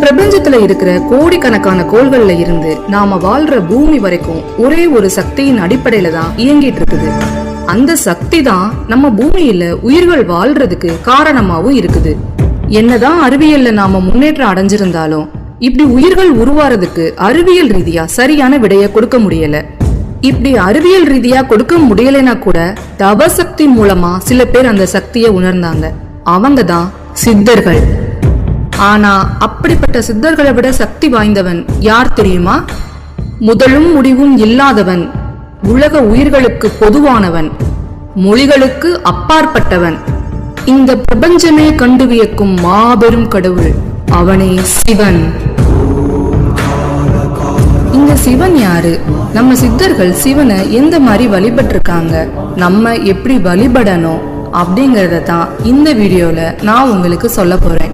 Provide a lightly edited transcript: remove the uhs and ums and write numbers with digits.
பிரபஞ்சத்துல இருக்கிற கோடிக்கணக்கான கோள்கள்ல இருந்து நாம வாழ்ற பூமி வரைக்கும் ஒரே ஒரு சக்தியின் அடிப்படையில தான் இயங்கிட்டு இருக்குது. அந்த சக்தி தான் நம்ம பூமியில உயிர்கள் வாழ்றதுக்கு காரணமாவும் இருக்குது. என்னதான் அறிவியல்ல நாம முன்னேற்றம் அடைஞ்சிருந்தாலும் இப்படி உயிர்கள் உருவாறதுக்கு அறிவியல் ரீதியா சரியான விடைய கொடுக்க முடியல. இப்படி அறிவியல் ரீதியா கொடுக்க முடியலனா கூட தவசக்தி மூலமா சில பேர் அந்த சக்தியை உணர்ந்தாங்க. அவங்க தான் சித்தர்கள். ஆனா அப்படிப்பட்ட சித்தர்களை விட சக்தி வாய்ந்தவன் யார் தெரியுமா? முதலும் முடிவும் இல்லாதவன், உலக உயிர்களுக்கு பொதுவானவன், மொழிகளுக்கு அப்பாற்பட்டவன், இந்த பிரபஞ்சமே கண்டு வியக்கும் மாபெரும் கடவுள், அவனே சிவன். இந்த சிவன் யாரு? நம்ம சித்தர்கள் சிவனை எந்த மாதிரி வழிபட்டிருக்காங்க, நம்ம எப்படி வழிபடணும் அப்படிங்கறத தான் இந்த வீடியோல நான் உங்களுக்கு சொல்ல போறேன்.